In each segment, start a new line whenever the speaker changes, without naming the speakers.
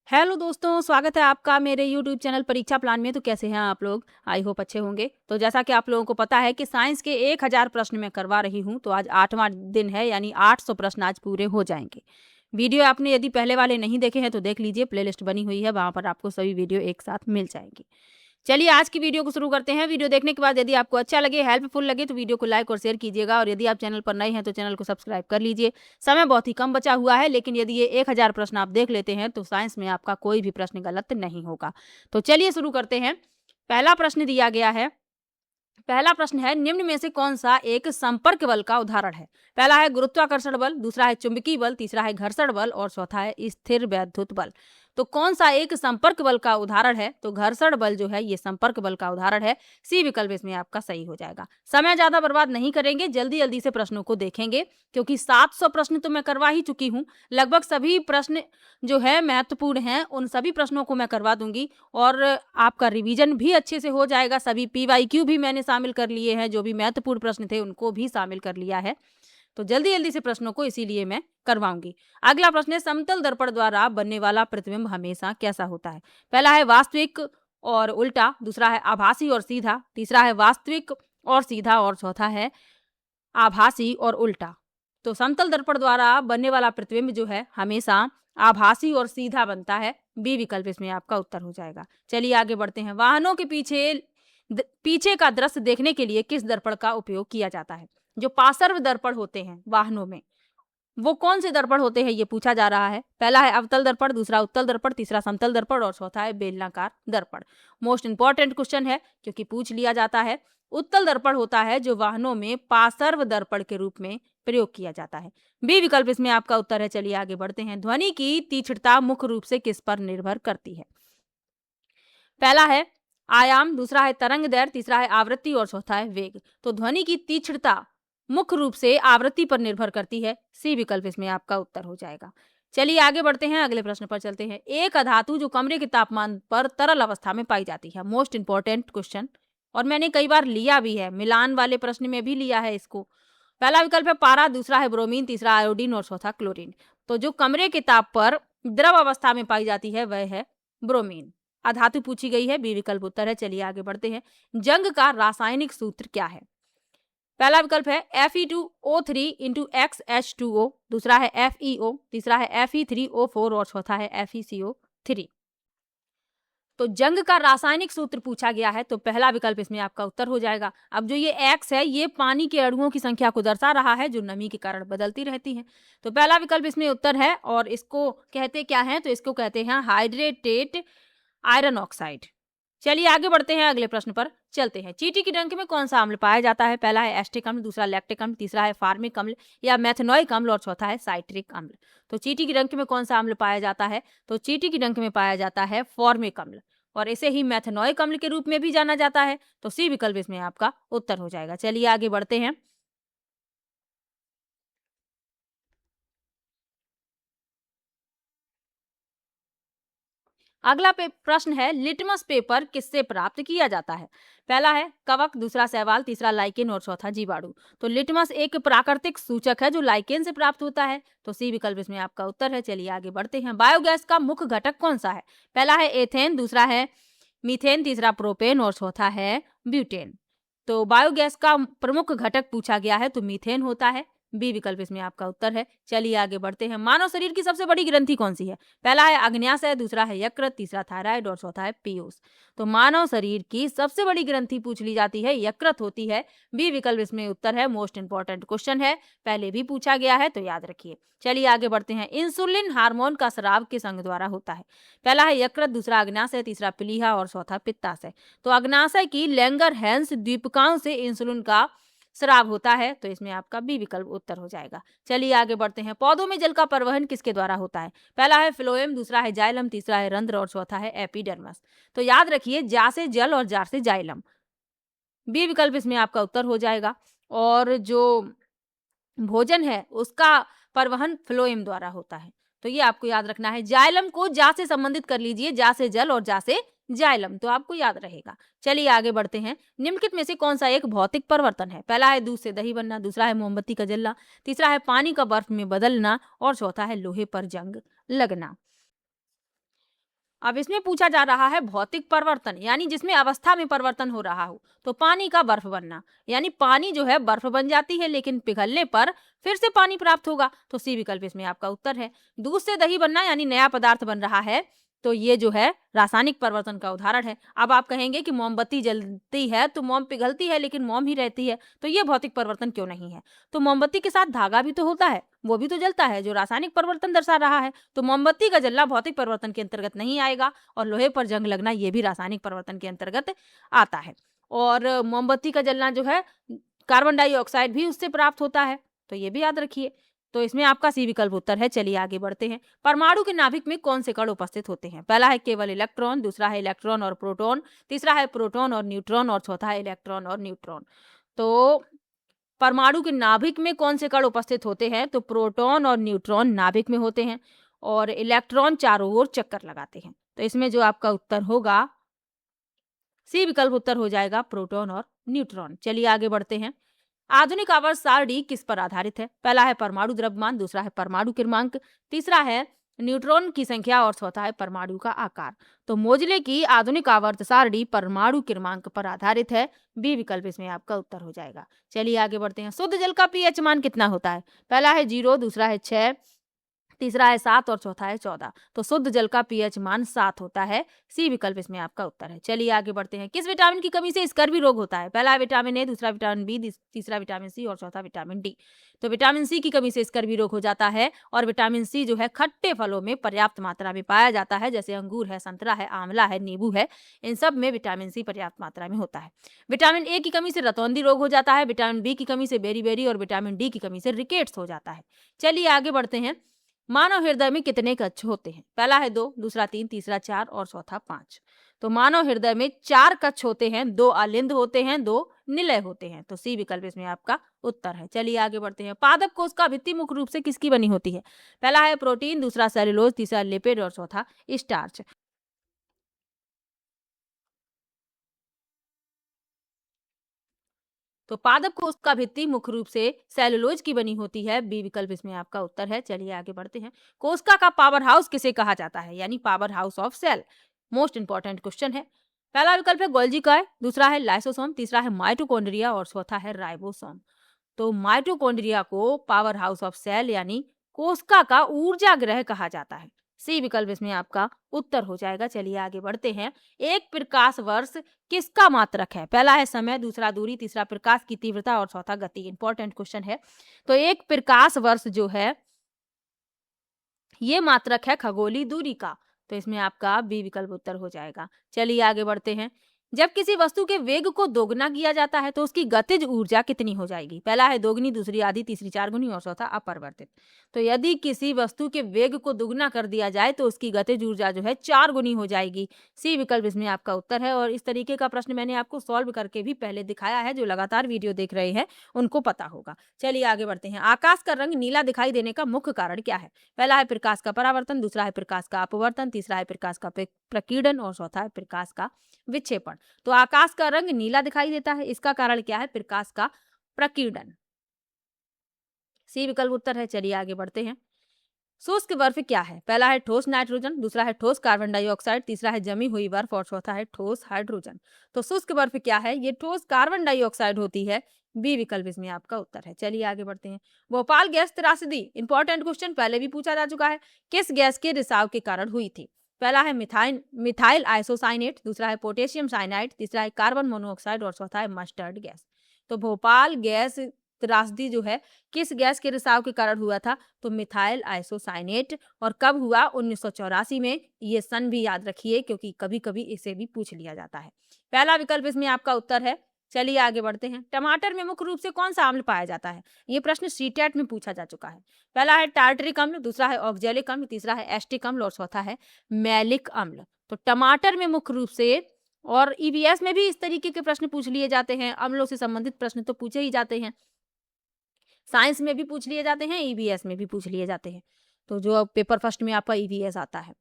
Hello दोस्तों, स्वागत है आपका मेरे यूट्यूब चैनल परीक्षा प्लान में। तो कैसे हैं आप लोग? आई होप अच्छे होंगे। तो जैसा कि आप लोगों को पता है कि साइंस के 1000 प्रश्न मैं करवा रही हूं, तो आज 8वां दिन है, यानी 800 प्रश्न आज पूरे हो जाएंगे। वीडियो आपने यदि पहले वाले नहीं देखे हैं तो देख लीजिए, प्लेलिस्ट बनी हुई है, वहां पर आपको सभी वीडियो एक साथ मिल जाएंगी। चलिए आज की वीडियो को शुरू करते हैं। वीडियो देखने के बाद यदि आपको अच्छा लगे, हेल्पफुल लगे, तो वीडियो को लाइक और शेयर कीजिएगा। और यदि आप चैनल पर नए हैं तो चैनल को सब्सक्राइब कर लीजिए। समय बहुत ही कम बचा हुआ है, लेकिन यदि ये 1000 प्रश्न आप देख लेते हैं तो साइंस में आपका कोई भी प्रश्न गलत नहीं होगा। तो चलिए शुरू करते हैं। पहला प्रश्न दिया गया है। पहला प्रश्न है, निम्न में से कौन सा एक संपर्क बल का उदाहरण है? पहला है गुरुत्वाकर्षण बल, दूसरा है चुंबकीय बल, तीसरा है घर्षण बल और चौथा है स्थिर वैद्युत बल। तो कौन सा एक संपर्क बल का उदाहरण है? तो घर्षण बल जो है ये संपर्क बल का उदाहरण है। सी विकल्प इसमें आपका सही हो जाएगा। समय ज्यादा बर्बाद नहीं करेंगे, जल्दी जल्दी से प्रश्नों को देखेंगे, क्योंकि 700 प्रश्न तो मैं करवा ही चुकी हूँ। लगभग सभी प्रश्न जो है महत्वपूर्ण हैं, उन सभी प्रश्नों को मैं करवा दूंगी और आपका रिवीजन भी अच्छे से हो जाएगा। सभी पीवाईक्यू भी मैंने शामिल कर लिए हैं, जो भी महत्वपूर्ण प्रश्न थे उनको भी शामिल कर लिया है। तो जल्दी जल्दी से प्रश्नों को इसीलिए मैं करवाऊंगी। अगला प्रश्न है, समतल दर्पण द्वारा बनने वाला प्रतिबिंब हमेशा कैसा होता है? पहला है वास्तविक और उल्टा, दूसरा है आभासी और सीधा, तीसरा है वास्तविक और सीधा और चौथा है आभासी और उल्टा। तो समतल दर्पण द्वारा बनने वाला प्रतिबिंब जो है हमेशा आभासी और सीधा बनता है। बी विकल्प इसमें आपका उत्तर हो जाएगा। चलिए आगे बढ़ते हैं। वाहनों के पीछे का दृश्य देखने के लिए किस दर्पण का उपयोग किया जाता है? जो पार्श्व दर्पण होते हैं वाहनों में, वो कौन से दर्पण होते हैं ये पूछा जा रहा है। पहला है अवतल दर्पण, दूसरा उत्तल दर्पण, तीसरा समतल दर्पण और चौथा है बेलनाकार दर्पण। मोस्ट इंपॉर्टेंट क्वेश्चन है, क्योंकि पूछ लिया जाता है। उत्तल दर्पण होता है जो वाहनों में पार्श्व दर्पण के रूप में प्रयोग किया जाता है। बी विकल्प इसमें आपका उत्तर है। चलिए आगे बढ़ते हैं। ध्वनि की तीक्ष्णता मुख्य रूप से किस पर निर्भर करती है? पहला है आयाम, दूसरा है तरंग दैर्घ्य, तीसरा है आवृत्ति और चौथा है वेग। तो ध्वनि की तीक्ष्णता मुख्य रूप से आवृत्ति पर निर्भर करती है। सी विकल्प इसमें आपका उत्तर हो जाएगा। चलिए आगे बढ़ते हैं, अगले प्रश्न पर चलते हैं। एक अधातु जो कमरे के तापमान पर तरल अवस्था में पाई जाती है। मोस्ट इंपॉर्टेंट क्वेश्चन, और मैंने कई बार लिया भी है, मिलान वाले प्रश्न में भी लिया है इसको। पहला विकल्प है पारा, दूसरा है ब्रोमीन, तीसरा आयोडीन और चौथा क्लोरीन। तो जो कमरे के ताप पर द्रव अवस्था में पाई जाती है वह है ब्रोमीन। अधातु पूछी गई है। बी विकल्प उत्तर है। चलिए आगे बढ़ते हैं। जंग का रासायनिक सूत्र क्या है? पहला विकल्प है Fe2O3 इंटू XH2O, दूसरा है FeO, तीसरा है Fe3O4 और चौथा है FeCO3। तो जंग का रासायनिक सूत्र पूछा गया है, तो पहला विकल्प इसमें आपका उत्तर हो जाएगा। अब जो ये X है ये पानी के अणुओं की संख्या को दर्शा रहा है, जो नमी के कारण बदलती रहती है। तो पहला विकल्प इसमें उत्तर है। और इसको कहते क्या है? तो इसको कहते हैं हाइड्रेटेड आयरन ऑक्साइड। चलिए आगे बढ़ते हैं, अगले प्रश्न पर चलते हैं। चींटी की डंक में कौन सा अम्ल पाया जाता है? पहला है एस्टिक अम्ल, दूसरा लैक्टिक अम्ल, तीसरा है फार्मिक अम्ल या मेथनोइक अम्ल और चौथा है साइट्रिक अम्ल। तो चींटी की डंक में कौन सा अम्ल पाया जाता है? तो चींटी की डंक में पाया जाता है फॉर्मिक अम्ल, और इसे ही मेथनोइक अम्ल के रूप में भी जाना जाता है। तो सी विकल्प इसमें आपका उत्तर हो जाएगा। चलिए आगे बढ़ते हैं। अगला प्रश्न है, लिटमस पेपर किससे प्राप्त किया जाता है? पहला है कवक, दूसरा शैवाल, तीसरा लाइकेन और चौथा जीवाणु। तो लिटमस एक प्राकृतिक सूचक है जो लाइकेन से प्राप्त होता है। तो सी विकल्प इसमें आपका उत्तर है। चलिए आगे बढ़ते हैं। बायोगैस का मुख्य घटक कौन सा है? पहला है एथेन, दूसरा है मीथेन, तीसरा प्रोपेन और चौथा है ब्यूटेन। तो बायोगैस का प्रमुख घटक पूछा गया है तो मीथेन होता है। बी विकल्प इसमें आपका उत्तर है। चलिए आगे बढ़ते हैं। मानव शरीर की सबसे बड़ी ग्रंथि कौन सी है? पहला है अग्न्याशय, दूसरा है यकृत, तीसरा थायराइड और चौथा है पीयूष। तो मानव शरीर की सबसे बड़ी ग्रंथि पूछ ली जाती है, यकृत होती है। बी विकल्प इसमें उत्तर है। मोस्ट इंपॉर्टेंट क्वेश्चन है, पहले भी पूछा गया है, तो याद रखिए। चलिए आगे बढ़ते हैं। इंसुलिन हार्मोन का स्राव किस अंग द्वारा होता है? पहला है यकृत, दूसरा अग्न्याशय, तीसरा प्लीहा और चौथा पित्ताशय। तो अग्न्याशय की लैंगरहैंस द्वीपकाओं से इंसुलिन का स्राव होता है। तो इसमें आपका बी विकल्प उत्तर हो जाएगा। चलिए आगे बढ़ते हैं। पौधों में जल का परिवहन किसके द्वारा होता है? पहला है फ्लोएम, दूसरा है जाइलम, तीसरा है रंध्र और चौथा है एपिडर्मस। तो याद रखिए, जा से जल और जार से जाइलम। बी विकल्प इसमें आपका उत्तर हो जाएगा। और जो भोजन है उसका परिवहन फ्लोएम द्वारा होता है। तो ये आपको याद रखना है। जाइलम को जा से संबंधित कर लीजिए, जा से जल और जा से जाइलम, तो आपको याद रहेगा। चलिए आगे बढ़ते हैं। निम्नलिखित में से कौन सा एक भौतिक परिवर्तन है? पहला है दूध से दही बनना, दूसरा है मोमबत्ती का जलना, तीसरा है पानी का बर्फ में बदलना और चौथा है लोहे पर जंग लगना। अब इसमें पूछा जा रहा है भौतिक परिवर्तन, यानी जिसमें अवस्था में परिवर्तन हो रहा हो। तो पानी का बर्फ बनना, यानी पानी जो है बर्फ बन जाती है लेकिन पिघलने पर फिर से पानी प्राप्त होगा। तो सी विकल्प इसमें आपका उत्तर है। दूध से दही बनना, यानी नया पदार्थ बन रहा है, तो ये जो है रासायनिक परिवर्तन का उदाहरण है। अब आप कहेंगे कि मोमबत्ती जलती है तो मोम पिघलती है लेकिन मोम ही रहती है, तो ये भौतिक परिवर्तन क्यों नहीं है? तो मोमबत्ती के साथ धागा भी तो होता है, वो भी तो जलता है, जो रासायनिक परिवर्तन दर्शा रहा है। तो मोमबत्ती का जलना भौतिक परिवर्तन के अंतर्गत नहीं आएगा, और लोहे पर जंग लगना ये भी रासायनिक परिवर्तन के अंतर्गत आता है। और मोमबत्ती का जलना जो है, कार्बन डाइऑक्साइड भी उससे प्राप्त होता है, तो ये भी याद रखिए। तो इसमें आपका सी विकल्प उत्तर है। चलिए आगे बढ़ते हैं। परमाणु के नाभिक में कौन से कण उपस्थित होते हैं? पहला है केवल इलेक्ट्रॉन, दूसरा है इलेक्ट्रॉन और प्रोटॉन, तीसरा है प्रोटॉन और न्यूट्रॉन, और चौथा है इलेक्ट्रॉन और न्यूट्रॉन। तो परमाणु के नाभिक में कौन से कण उपस्थित होते हैं? तो प्रोटॉन और न्यूट्रॉन नाभिक में होते हैं, और इलेक्ट्रॉन चारों ओर चक्कर लगाते हैं। तो इसमें जो आपका उत्तर होगा, सी विकल्प उत्तर हो जाएगा प्रोटॉन और न्यूट्रॉन। चलिए आगे बढ़ते हैं। आधुनिक आवर्त सारणी किस पर आधारित है? पहला है परमाणु द्रव्यमान, दूसरा है परमाणु क्रमांक, तीसरा है न्यूट्रॉन की संख्या, और चौथा है परमाणु का आकार। तो मोजले की आधुनिक आवर्त सारणी परमाणु क्रमांक पर आधारित है। बी विकल्प इसमें आपका उत्तर हो जाएगा। चलिए आगे बढ़ते हैं। शुद्ध जल का पीएच मान कितना होता है? पहला है 0, दूसरा है 6, तीसरा है 7 और चौथा है 14। तो शुद्ध जल का पीएच मान 7 होता है। सी विकल्प इसमें आपका उत्तर है। चलिए आगे बढ़ते हैं। किस विटामिन की कमी से स्कर्वी रोग होता है? पहला है विटामिन ए, दूसरा विटामिन बी, तीसरा विटामिन सी और चौथा विटामिन डी। तो विटामिन सी की कमी से स्कर्वी रोग हो जाता है, और विटामिन सी जो है खट्टे फलों में पर्याप्त मात्रा में पाया जाता है, जैसे अंगूर है, संतरा है, आंवला है, नींबू है, इन सब में विटामिन सी पर्याप्त मात्रा में होता है। विटामिन ए की कमी से रतौंधी रोग हो जाता है, विटामिन बी की कमी से बेरी और विटामिन डी की कमी से रिकेट्स हो जाता है। चलिए आगे बढ़ते हैं। मानव हृदय में कितने कक्ष होते हैं? पहला है 2, दूसरा 3, तीसरा 4 और चौथा 5। तो मानव हृदय में 4 कक्ष होते हैं, 2 अलिंद होते हैं, 2 निलय होते हैं। तो सी विकल्प इसमें आपका उत्तर है। चलिए आगे बढ़ते हैं। पादप कोश का भित्ति मुख्य रूप से किसकी बनी होती है? पहला है प्रोटीन, दूसरा सेलुलोज, तीसरा लिपिड और चौथा स्टार्च। तो पादप कोश का भित्ति मुख्य रूप से सेलुलोज की बनी होती है। बी विकल्प इसमें आपका उत्तर है। चलिए आगे बढ़ते हैं। कोशिका का पावर हाउस किसे कहा जाता है? यानी power house of cell. Most important question है। पहला विकल्प है गोल्जी काय, दूसरा है लाइसोसोम, तीसरा है माइटोकॉन्ड्रिया और चौथा है राइबोसोम। तो माइटोकॉन्ड्रिया को पावर हाउस ऑफ सेल यानी कोशिका का ऊर्जा ग्रह कहा जाता है। सी विकल्प इसमें आपका उत्तर हो जाएगा। चलिए आगे बढ़ते हैं। एक प्रकाश वर्ष किसका मात्रक है? पहला है समय, दूसरा दूरी, तीसरा प्रकाश की तीव्रता और चौथा गति। इंपॉर्टेंट क्वेश्चन है। तो एक प्रकाश वर्ष जो है ये मात्रक है खगोलीय दूरी का। तो इसमें आपका बी विकल्प उत्तर हो जाएगा। चलिए आगे बढ़ते हैं। जब किसी वस्तु के वेग को दोगुना किया जाता है तो उसकी गतिज ऊर्जा कितनी हो जाएगी? पहला है दोगुनी, दूसरी आधी, तीसरी 4 गुनी और चौथा अपरिवर्तित। तो यदि किसी वस्तु के वेग को दुगुना कर दिया जाए तो उसकी गतिज ऊर्जा जो है 4 गुनी हो जाएगी। सी विकल्प इसमें आपका उत्तर है। और इस तरीके का प्रश्न मैंने आपको सॉल्व करके भी पहले दिखाया है, जो लगातार वीडियो देख रहे हैं उनको पता होगा। चलिए आगे बढ़ते हैं। आकाश का रंग नीला दिखाई देने का मुख्य कारण क्या है? पहला है प्रकाश का परावर्तन, दूसरा है प्रकाश का अपवर्तन, तीसरा है प्रकाश का प्रकीर्णन और चौथा है प्रकाश का विक्षेपण। तो आकाश का रंग नीला दिखाई देता है, इसका कारण क्या है? प्रकाश का प्रकीर्णन। सी विकल्प उत्तर है। चलिए आगे बढ़ते हैं। शुष्क बर्फ क्या है? पहला है ठोस नाइट्रोजन, दूसरा है ठोस कार्बन डाइऑक्साइड, तीसरा है जमी हुई बर्फ और चौथा है ठोस हाइड्रोजन। तो शुष्क बर्फ क्या है? ये ठोस कार्बन डाइऑक्साइड होती है। बी विकल्प इसमें आपका उत्तर है। चलिए आगे बढ़ते हैं। भोपाल गैस त्रासदी, इंपॉर्टेंट क्वेश्चन पहले भी पूछा जा चुका है। किस गैस के रिसाव के कारण हुई थी? पहला है मिथाइल आइसोसाइनेट, दूसरा है पोटेशियम साइनाइड, तीसरा है कार्बन मोनोऑक्साइड और चौथा है मस्टर्ड गैस। तो भोपाल गैस त्रासदी जो है किस गैस के रिसाव के कारण हुआ था? तो मिथाइल आइसोसाइनेट। और कब हुआ? 1984 में। ये सन भी याद रखिए क्योंकि कभी कभी इसे भी पूछ लिया जाता है। पहला विकल्प इसमें आपका उत्तर है। चलिए आगे बढ़ते हैं। टमाटर में मुख्य रूप से कौन सा अम्ल पाया जाता है? ये प्रश्न सीटेट में पूछा जा चुका है। पहला है टार्टरिक अम्ल, दूसरा है ऑक्जेलिक अम्ल, तीसरा है एस्टिक अम्ल और चौथा है मैलिक अम्ल। तो टमाटर में मुख्य रूप से, और ईवीएस में भी इस तरीके के प्रश्न पूछ लिए जाते हैं। अम्लों से संबंधित प्रश्न तो पूछे ही जाते हैं, साइंस में भी पूछ लिए जाते हैं, ईवीएस में भी पूछ लिए जाते हैं। तो जो पेपर फर्स्ट में आपका ईवीएस आता है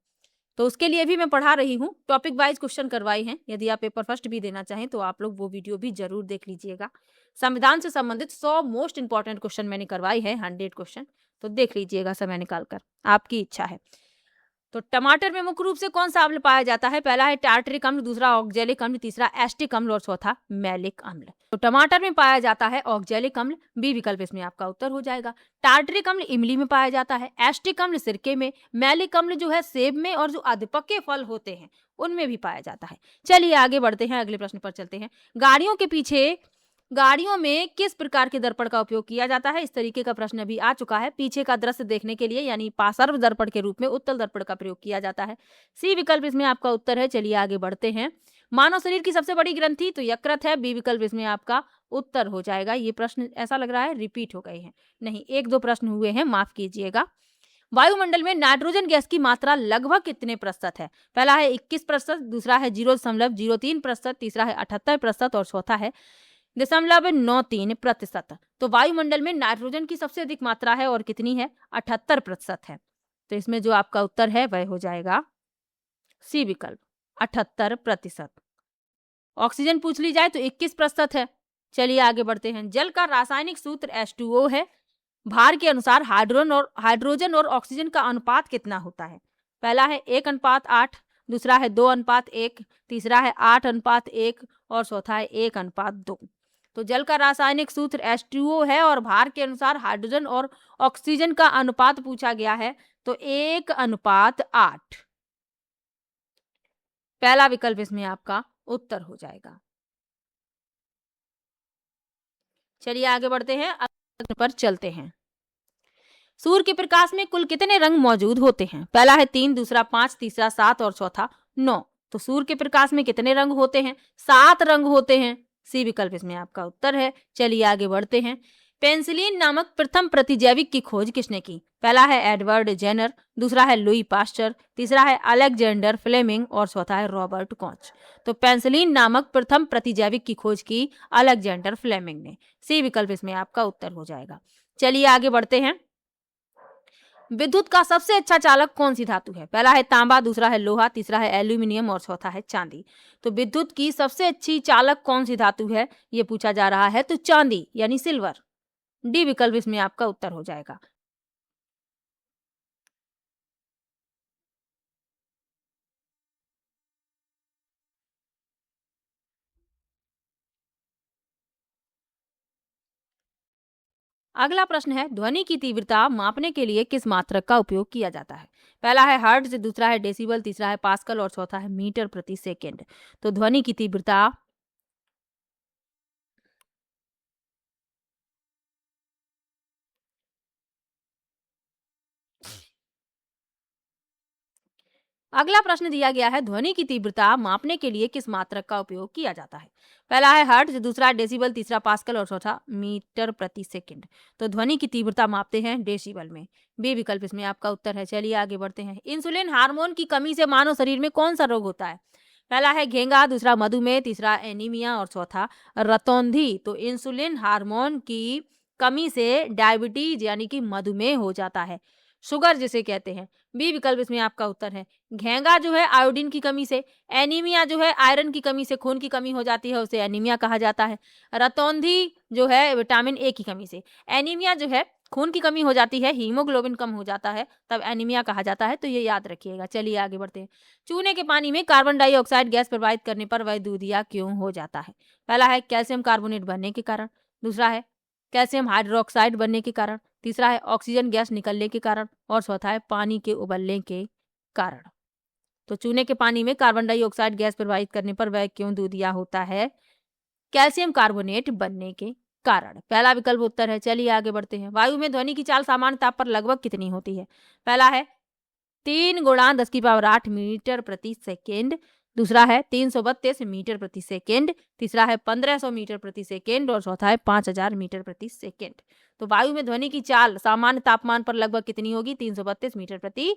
तो उसके लिए भी मैं पढ़ा रही हूँ, टॉपिक वाइज क्वेश्चन करवाई हैं। यदि आप पेपर फर्स्ट भी देना चाहें तो आप लोग वो वीडियो भी जरूर देख लीजिएगा। संविधान से संबंधित 100 मोस्ट इंपॉर्टेंट क्वेश्चन मैंने करवाई है, 100 क्वेश्चन, तो देख लीजिएगा समय निकाल कर, आपकी इच्छा है। तो टमाटर में मुख्य रूप से कौन सा अम्ल पाया जाता है? पहला है टार्टरिक अम्ल, दूसरा ऑक्जेलिक अम्ल, तीसरा एस्टिक अम्ल और चौथा मैलिक अम्ल। तो टमाटर में पाया जाता है ऑक्जेलिक अम्ल, बी विकल्प इसमें आपका उत्तर हो जाएगा। टार्टरिक अम्ल इमली में पाया जाता है, एस्टिक अम्ल सिरके में, मैलिक अम्ल जो है सेब में और जो अधपके फल होते हैं उनमें भी पाया जाता है। चलिए आगे बढ़ते हैं, अगले प्रश्न पर चलते हैं। गाड़ियों में किस प्रकार के दर्पण का उपयोग किया जाता है? इस तरीके का प्रश्न अभी आ चुका है। पीछे का दृश्य देखने के लिए यानी पार्श्व दर्पण के रूप में उत्तल दर्पण का प्रयोग किया जाता है। सी विकल्प इसमें आपका उत्तर है। चलिए आगे बढ़ते हैं। मानव शरीर की सबसे बड़ी ग्रंथि तो यकृत है, बी विकल्प इसमें आपका उत्तर हो जाएगा। ये प्रश्न ऐसा लग रहा है रिपीट हो गए हैं, नहीं, 1-2 प्रश्न हुए हैं, माफ कीजिएगा। वायुमंडल में नाइट्रोजन गैस की मात्रा लगभग कितने प्रतिशत है? पहला है 21%, दूसरा है 0.03%, तीसरा है 78% और चौथा है 0.93%। तो वायुमंडल में नाइट्रोजन की सबसे अधिक मात्रा है और कितनी है? 78% है। तो इसमें जो आपका उत्तर है वह हो जाएगा सी विकल्प 78%। ऑक्सीजन पूछ ली जाए तो 21% है। चलिए आगे बढ़ते हैं। जल का रासायनिक सूत्र H2O है। भार के अनुसार हाइड्रोजन और ऑक्सीजन का अनुपात कितना होता है? पहला है 1:8, दूसरा है 2:1, तीसरा है 8:1 और चौथा है 1:2। तो जल का रासायनिक सूत्र H2O है और भार के अनुसार हाइड्रोजन और ऑक्सीजन का अनुपात पूछा गया है तो 1:8। पहला विकल्प इसमें आपका उत्तर हो जाएगा। चलिए आगे बढ़ते हैं, अगले पर चलते हैं। सूर्य के प्रकाश में कुल कितने रंग मौजूद होते हैं? पहला है 3, दूसरा 5, तीसरा 7 और चौथा 9। तो सूर्य के प्रकाश में कितने रंग होते हैं? 7 रंग होते हैं। सी विकल्प इसमें आपका उत्तर है। चलिए आगे बढ़ते हैं। पेनिसिलिन नामक प्रथम प्रतिजैविक की खोज किसने की? पहला है एडवर्ड जेनर, दूसरा है लुई पास्चर, तीसरा है अलेक्जेंडर फ्लेमिंग और चौथा है रॉबर्ट कॉच। तो पेनिसिलिन नामक प्रथम प्रतिजैविक की खोज की अलेक्जेंडर फ्लेमिंग ने। सी विकल्प इसमें आपका उत्तर हो जाएगा। चलिए आगे बढ़ते हैं। विद्युत का सबसे अच्छा चालक कौन सी धातु है? पहला है तांबा, दूसरा है लोहा, तीसरा है एल्यूमिनियम और चौथा है चांदी। तो विद्युत की सबसे अच्छी चालक कौन सी धातु है ये पूछा जा रहा है, तो चांदी यानी सिल्वर। डी विकल्प इसमें आपका उत्तर हो जाएगा। अगला प्रश्न है, ध्वनि की तीव्रता मापने के लिए किस मात्रक का उपयोग किया जाता है? पहला है हर्ट्ज, दूसरा है डेसिबल, तीसरा है पास्कल और चौथा है मीटर प्रति सेकेंड। तो ध्वनि की तीव्रता अगला प्रश्न दिया गया है, ध्वनि की तीव्रता मापने के लिए किस मात्रक का उपयोग किया जाता है? पहला है हर्ट्ज, दूसरा है डेसिबल, तीसरा पास्कल और चौथा मीटर प्रति सेकंड। तो ध्वनि की तीव्रता मापते हैं डेसिबल में। बी विकल्प इसमें आपका उत्तर है। चलिए आगे बढ़ते हैं। इंसुलिन हार्मोन की कमी से मानव शरीर में कौन सा रोग होता है? पहला है घेंगा, दूसरा मधुमेह, तीसरा एनीमिया और चौथा रतौंधी। तो इंसुलिन हार्मोन की कमी से डायबिटीज यानी कि मधुमेह हो जाता है, शुगर जिसे कहते हैं। बी विकल्प इसमें आपका उत्तर है। घेंगा जो है आयोडीन की कमी से, एनीमिया जो है आयरन की कमी से, खून की कमी हो जाती है, उसे एनीमिया कहा जाता है। रतौंधी जो है विटामिन ए की कमी से। एनीमिया जो है खून की कमी हो जाती है, हीमोग्लोबिन कम हो जाता है, तब एनीमिया कहा जाता है। तो ये याद रखिएगा। चलिए आगे बढ़ते हैं। चूने के पानी में कार्बन डाइऑक्साइड गैस प्रवाहित करने पर वह दूधिया क्यों हो जाता है? पहला है कैल्शियम कार्बोनेट बनने के कारण, दूसरा है कैल्शियम हाइड्रोक्साइड बनने के कारण, तीसरा है ऑक्सीजन गैस निकलने के कारण और चौथा है पानी के उबलने के कारण। तो चूने के पानी में कार्बन डाइऑक्साइड गैस प्रवाहित करने पर वह क्यों दूधिया होता है? कैल्शियम कार्बोनेट बनने के कारण। पहला विकल्प उत्तर है। चलिए आगे बढ़ते हैं। वायु में ध्वनि की चाल सामान्य ताप पर लगभग कितनी होती है? पहला है 3 × 10⁸ मीटर प्रति सेकेंड, दूसरा है 332 मीटर प्रति सेकेंड, तीसरा है 1500 मीटर प्रति सेकेंड और चौथा है 5000 मीटर प्रति सेकेंड। तो वायु में ध्वनि की चाल सामान्य तापमान पर लगभग कितनी होगी? 332 मीटर प्रति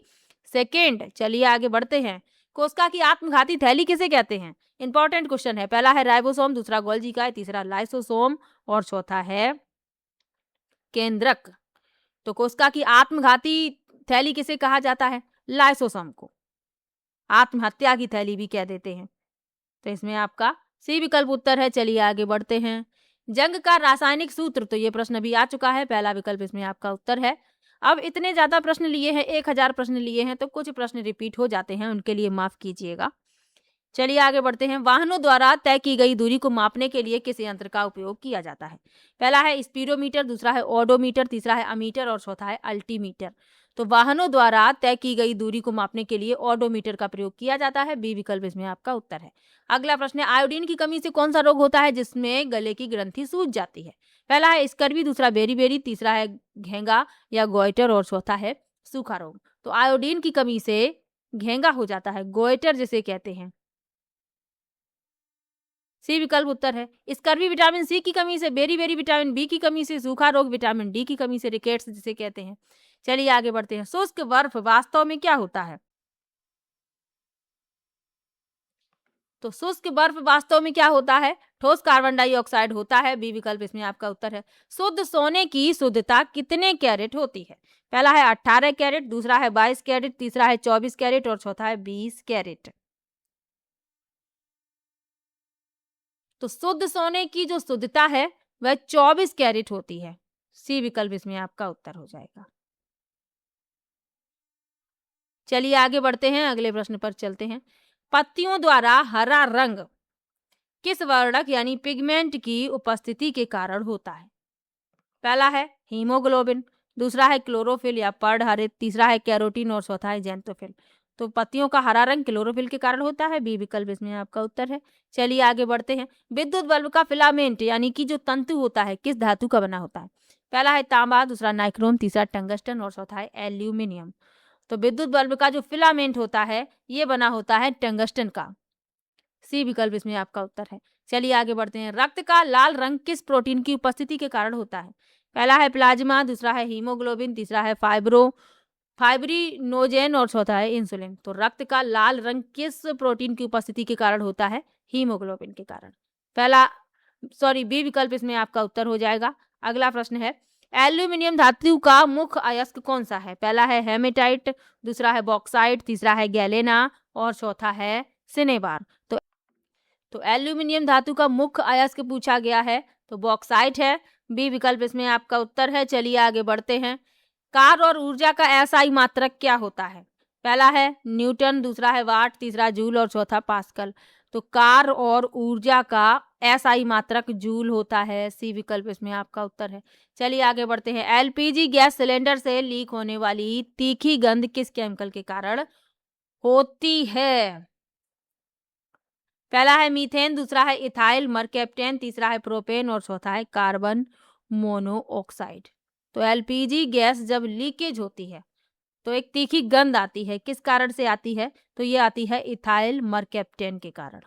सेकेंड। चलिए आगे बढ़ते हैं। कोशिका की आत्मघाती थैली किसे कहते हैं? इंपॉर्टेंट क्वेश्चन है। पहला है राइबोसोम, दूसरा गोल्जी का, तीसरा लाइसोसोम और चौथा है केंद्रक। तो कोशिका की आत्मघाती थैली किसे कहा जाता है? लाइसोसोम को आत्महत्या की थैली भी कह देते हैं। तो इसमें आपका सी विकल्प उत्तर है। चलिए आगे बढ़ते हैं। जंग का रासायनिक सूत्र, तो ये प्रश्न भी आ चुका है। पहला विकल्प इसमें आपका उत्तर है। अब इतने ज्यादा प्रश्न लिए हैं, 1000 प्रश्न लिए हैं, तो कुछ प्रश्न रिपीट हो जाते हैं, उनके लिए माफ कीजिएगा। चलिए आगे बढ़ते हैं। वाहनों द्वारा तय की गई दूरी को मापने के लिए किस यंत्र का उपयोग किया जाता है? पहला है स्पीडोमीटर, दूसरा है ओडोमीटर, तीसरा है अमीटर और चौथा है अल्टीमीटर। तो वाहनों द्वारा तय की गई दूरी को मापने के लिए ओडोमीटर का प्रयोग किया जाता है। बी विकल्प इसमें आपका उत्तर है। अगला प्रश्न है, आयोडीन की कमी से कौन सा रोग होता है जिसमें गले की ग्रंथि सूज जाती है? पहला है स्कर्वी, दूसरा बेरी, तीसरा है घेंगा या गोइटर और चौथा है सूखा रोग। तो आयोडीन की कमी से घेंगा हो जाता है, गोइटर जिसे कहते हैं। सी विकल्प उत्तर है। स्कर्वी विटामिन सी की कमी से, बेरी विटामिन बी की कमी से, सूखा रोग विटामिन डी की कमी से, रिकेट्स जिसे कहते हैं। चलिए आगे बढ़ते हैं। शुष्क बर्फ वास्तव में क्या होता है? तो शुष्क बर्फ वास्तव में क्या होता है? ठोस कार्बन डाइऑक्साइड होता है। बी विकल्प इसमें आपका उत्तर है। शुद्ध सोने की शुद्धता कितने कैरेट होती है? पहला है 18 कैरेट, दूसरा है 22 कैरेट, तीसरा है 24 कैरेट और चौथा है 20 कैरेट। तो शुद्ध सोने की जो शुद्धता है वह 24 कैरेट होती है। सी विकल्प इसमें आपका उत्तर हो जाएगा। चलिए आगे बढ़ते हैं, अगले प्रश्न पर चलते हैं। पत्तियों द्वारा हरा रंग किस वर्णक यानी पिगमेंट की उपस्थिति के कारण होता है? पहला है हीमोग्लोबिन, दूसरा है क्लोरोफिल या पर्णहरित, तीसरा है कैरोटीन और चौथा है ज़ैंथोफिल। तो पत्तियों का हरा रंग क्लोरोफिल के कारण होता है। बी विकल्प इसमें आपका उत्तर है। चलिए आगे बढ़ते हैं। विद्युत बल्ब का फिलामेंट यानी कि जो तंतु होता है किस धातु का बना होता है? पहला है तांबा, दूसरा नाइक्रोम, तीसरा टंगस्टन और चौथा है एल्यूमिनियम। तो विद्युत बल्ब का जो फिलामेंट होता है ये बना होता है टंगस्टन का। सी विकल्प इसमें आपका उत्तर है। चलिए आगे बढ़ते हैं। रक्त का लाल रंग किस प्रोटीन की उपस्थिति के कारण होता है? पहला है प्लाज्मा, दूसरा है हीमोग्लोबिन, तीसरा है फाइब्रिनोजेन और चौथा है इंसुलिन। तो रक्त का लाल रंग किस प्रोटीन की उपस्थिति के कारण होता है? हीमोग्लोबिन के कारण। बी विकल्प इसमें आपका उत्तर हो जाएगा। अगला प्रश्न है, एल्यूमिनियम धातु का मुख्य अयस्क कौन सा है? पहला है हेमेटाइट, दूसरा है बॉक्साइट, तीसरा है गैलेना और चौथा है सिनेबार। तो एल्यूमिनियम धातु का मुख्य अयस्क पूछा गया है तो बॉक्साइट है। बी विकल्प इसमें आपका उत्तर है। चलिए आगे बढ़ते हैं। कार्य और ऊर्जा का एसआई मात्रक क्या होता है? पहला है न्यूटन, दूसरा है वाट, तीसरा जूल और चौथा पास्कल। तो कार्य और ऊर्जा का एसआई मात्रक जूल होता है। सी विकल्प इसमें आपका उत्तर है। चलिए आगे बढ़ते हैं। एलपीजी गैस सिलेंडर से लीक होने वाली तीखी गंध किस केमिकल के कारण होती है? पहला है मीथेन, दूसरा है इथाइल मरकैप्टेन, तीसरा है प्रोपेन और चौथा है कार्बन मोनोऑक्साइड। तो एलपीजी गैस जब लीकेज होती है तो एक तीखी गंध आती है, किस कारण से आती है? तो ये आती है इथाइल मरकैप्टेन के कारण।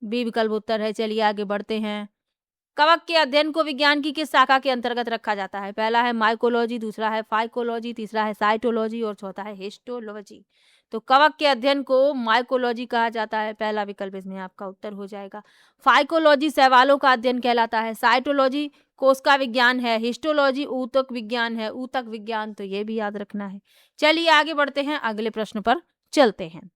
बी विकल्प उत्तर है। चलिए आगे बढ़ते हैं। कवक के अध्ययन को विज्ञान की किस शाखा के अंतर्गत रखा जाता है? पहला है माइकोलॉजी, दूसरा है फाइकोलॉजी, तीसरा है साइटोलॉजी और चौथा है हिस्टोलॉजी। तो कवक के अध्ययन को माइकोलॉजी कहा जाता है। पहला विकल्प इसमें आपका उत्तर हो जाएगा। फाइकोलॉजी शैवालों का अध्ययन कहलाता है। साइटोलॉजी कोशिका विज्ञान है। हिस्टोलॉजी ऊतक विज्ञान है, ऊतक विज्ञान, तो ये भी याद रखना है। चलिए आगे बढ़ते हैं, अगले प्रश्न पर चलते हैं।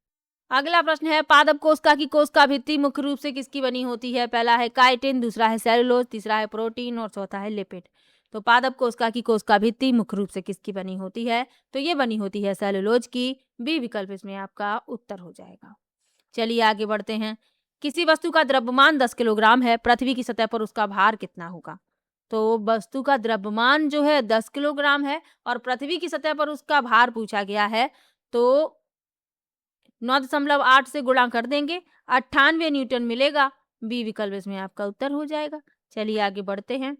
अगला प्रश्न है, पादप कोशिका की कोशिका भित्ति मुख्य रूप से किसकी बनी होती है? पहला है काइटिन, दूसरा है सेलुलोज, तीसरा है प्रोटीन और चौथा है लिपिड। तो पादप कोशिका की कोशिका भित्ति मुख्य रूप से किसकी बनी होती है? तो ये बनी होती है सेलुलोज की। बी विकल्प इसमें आपका उत्तर हो जाएगा। चलिए आगे बढ़ते हैं। किसी वस्तु का द्रव्यमान 10 किलोग्राम है, पृथ्वी की सतह पर उसका भार कितना होगा? तो वस्तु का द्रव्यमान जो है 10 किलोग्राम है और पृथ्वी की सतह पर उसका भार पूछा गया है, तो 9.8 से गुणा कर देंगे, 98 न्यूटन मिलेगा। बी विकल्प इसमें आपका उत्तर हो जाएगा। चलिए आगे बढ़ते हैं।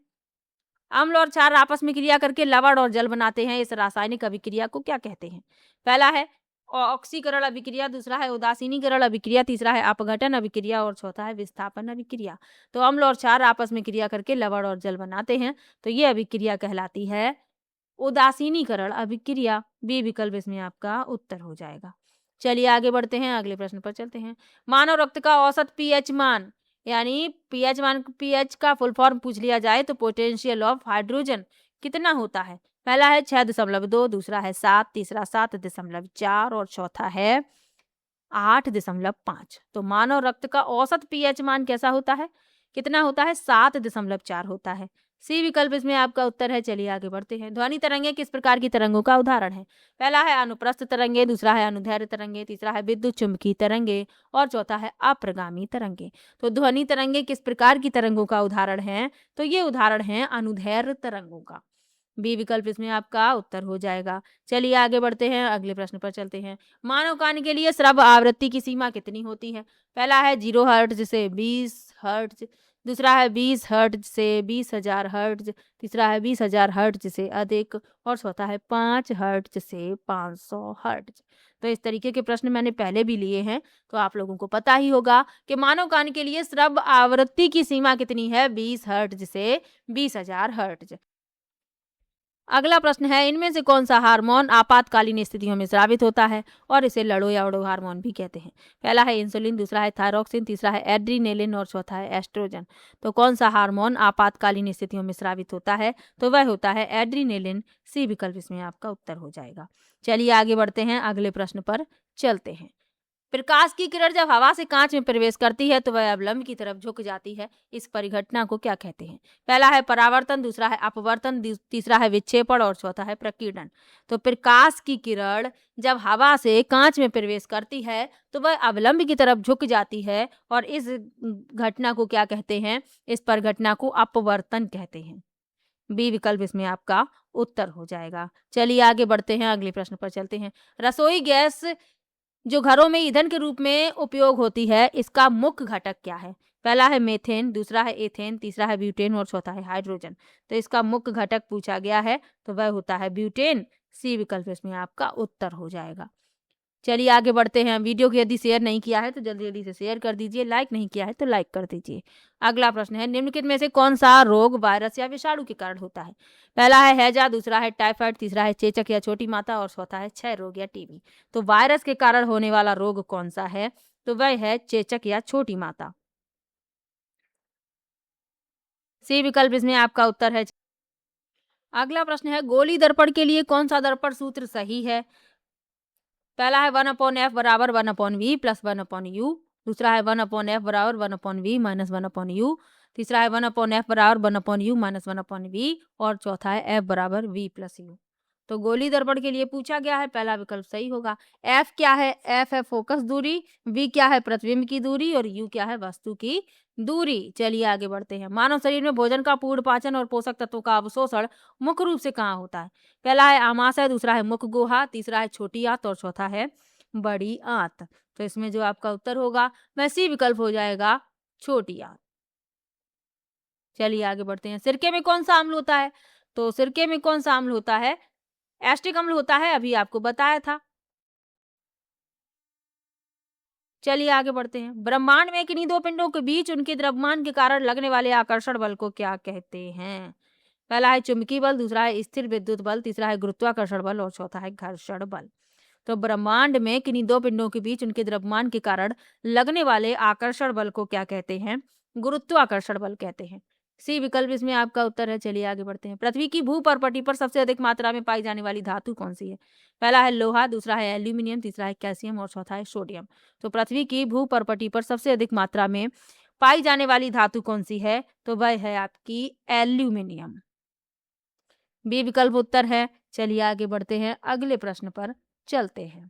अम्ल और क्षार आपस में क्रिया करके लवण और जल बनाते हैं, इस रासायनिक अभिक्रिया को क्या कहते हैं? पहला है ऑक्सीकरण अभिक्रिया, दूसरा है उदासीनीकरण अभिक्रिया, तीसरा है अपघटन अभिक्रिया और चौथा है विस्थापन अभिक्रिया। तो अम्ल और क्षार आपस में क्रिया करके लवण और जल बनाते हैं, तो ये अभिक्रिया कहलाती है उदासीनीकरण अभिक्रिया। बी विकल्प इसमें आपका उत्तर हो जाएगा। चलिए आगे बढ़ते हैं, अगले प्रश्न पर चलते हैं। मानव रक्त का औसत पीएच मान यानी पीएच का फुल फॉर्म पूछ लिया जाए तो पोटेंशियल ऑफ हाइड्रोजन कितना होता है? पहला है 6.2, दूसरा है 7, तीसरा 7.4 और चौथा है 8.5। तो मानव रक्त का औसत पीएच मान कैसा होता है? कितना होता है? 7.4 होता है। सी विकल्प इसमें आपका उत्तर है। चलिए आगे बढ़ते हैं। ध्वनि तरंगे किस प्रकार की तरंगों का उदाहरण है? पहला है अनुप्रस्थ तरंगे, दूसरा है अनुदैर्घ्य तरंगे, तीसरा है विद्युत चुम्बकीय तरंगे और चौथा है अप्रगामी तरंगे। तो ध्वनि तरंगे किस प्रकार की तरंगों का उदाहरण है? तो ये उदाहरण है अनुदैर्घ्य तरंगों का। बी विकल्प इसमें आपका उत्तर हो जाएगा। चलिए आगे बढ़ते हैं, अगले प्रश्न पर चलते हैं। मानव कान के लिए श्रव्य आवृत्ति की सीमा कितनी होती है? पहला है 0 हर्ट्ज से 20 हर्ट्ज, दूसरा है 20 हर्ट्ज से 20,000 हर्ट्ज, तीसरा है 20,000 हर्ट्ज से अधिक और चौथा है 5 हर्ट्ज से 500 हर्ट्ज। तो इस तरीके के प्रश्न मैंने पहले भी लिए हैं, तो आप लोगों को पता ही होगा कि मानव कान के लिए श्रव्य आवृत्ति की सीमा कितनी है? 20 हर्ट्ज से 20,000 हर्ट्ज। अगला प्रश्न है, इनमें से कौन सा हार्मोन आपातकालीन स्थितियों में स्रावित होता है और इसे लड़ो या उड़ो हार्मोन भी कहते हैं? पहला है इंसुलिन, दूसरा है थायरॉक्सिन, तीसरा है एड्रीनेलिन और चौथा है एस्ट्रोजन। तो कौन सा हार्मोन आपातकालीन स्थितियों में स्रावित होता है? तो वह होता है एड्रीनेलिन। सी विकल्प इसमें आपका उत्तर हो जाएगा। चलिए आगे बढ़ते हैं, अगले प्रश्न पर चलते हैं। प्रकाश की किरण जब हवा से कांच में प्रवेश करती है तो वह अवलंब की तरफ झुक जाती है। इस परिघटना को क्या कहते हैं? पहला है परावर्तन, दूसरा है अपवर्तन, तीसरा है विक्षेपण और चौथा है प्रकीर्णन। तो प्रकाश की किरण जब हवा से कांच में प्रवेश करती है तो वह अवलंब की तरफ झुक जाती है और इस घटना को क्या कहते हैं? इस परिघटना को अपवर्तन कहते हैं। बी विकल्प इसमें आपका उत्तर हो जाएगा। चलिए आगे बढ़ते हैं, अगले प्रश्न पर चलते हैं। रसोई गैस जो घरों में ईंधन के रूप में उपयोग होती है, इसका मुख्य घटक क्या है? पहला है मीथेन, दूसरा है एथेन, तीसरा है ब्यूटेन और चौथा है हाइड्रोजन। तो इसका मुख्य घटक पूछा गया है तो वह होता है ब्यूटेन। सी विकल्प इसमें आपका उत्तर हो जाएगा। चलिए आगे बढ़ते हैं। वीडियो को यदि शेयर नहीं किया है तो जल्दी जल्दी से शेयर कर दीजिए, लाइक नहीं किया है तो लाइक कर दीजिए। अगला प्रश्न है, निम्नलिखित में से कौन सा रोग वायरस या विषाणु के कारण होता है? पहला है हैजा, दूसरा है टाइफाइड, तीसरा है चेचक या छोटी माता और चौथा है क्षय रोग या टीबी। तो वायरस के कारण होने वाला रोग कौन सा है? तो वह है चेचक या छोटी माता। सी विकल्प इसमें आपका उत्तर है। अगला प्रश्न है, गोली दर्पण के लिए कौन सा दर्पण सूत्र सही है? पहला है 1/f बराबर 1/v प्लस 1/u, दूसरा है 1/f बराबर 1/v माइनस 1/u, तीसरा है 1/f बराबर 1/u माइनस 1/v और चौथा है f बराबर v प्लस u। तो गोली दर्पण के लिए पूछा गया है, पहला विकल्प सही होगा। f क्या है? f है फोकस दूरी, v क्या है प्रतिबिंब की दूरी और u क्या है वस्तु की दूरी। चलिए आगे बढ़ते हैं। मानव शरीर में भोजन का पूर्ण पाचन और पोषक तत्वों का अवशोषण मुख्य रूप से कहाँ होता है? पहला है आमाशय, दूसरा है मुख गुहा, तीसरा है छोटी आंत और चौथा है बड़ी आंत। तो इसमें जो आपका उत्तर होगा वह सी विकल्प हो जाएगा, छोटी आंत। चलिए आगे बढ़ते हैं। सिरके में कौन सा अम्ल होता है? तो सिरके में कौन सा अम्ल होता है? एस्टिक अम्ल होता है, अभी आपको बताया था। चलिए आगे बढ़ते हैं। ब्रह्मांड में किन्हीं दो पिंडों के बीच उनके द्रव्यमान के कारण लगने वाले आकर्षण बल को क्या कहते हैं? पहला है चुंबकीय बल, दूसरा है स्थिर विद्युत बल, तीसरा है गुरुत्वाकर्षण बल और चौथा है घर्षण बल। तो ब्रह्मांड में किन्हीं दो पिंडों के बीच उनके द्रव्यमान के कारण लगने वाले आकर्षण बल को क्या कहते हैं? गुरुत्वाकर्षण बल कहते हैं। सी विकल्प इसमें आपका उत्तर है। चलिए आगे बढ़ते हैं। पृथ्वी की भूपर्पटी पर सबसे अधिक मात्रा में पाई जाने वाली धातु कौन सी है? पहला है लोहा, दूसरा है एल्यूमिनियम, तीसरा है कैल्शियम और चौथा है सोडियम। तो पृथ्वी की भूपर्पटी पर सबसे अधिक मात्रा में पाई जाने वाली धातु कौन सी है? तो वह है आपकी एल्यूमिनियम। बी विकल्प उत्तर है। चलिए आगे बढ़ते हैं, अगले प्रश्न पर चलते हैं।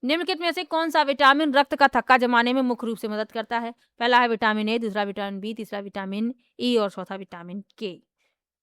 निम्नलिखित में से कौन सा विटामिन रक्त का थक्का जमाने में मुख्य रूप से मदद करता है? पहला है विटामिन ए, दूसरा विटामिन बी, तीसरा विटामिन ई और चौथा विटामिन के।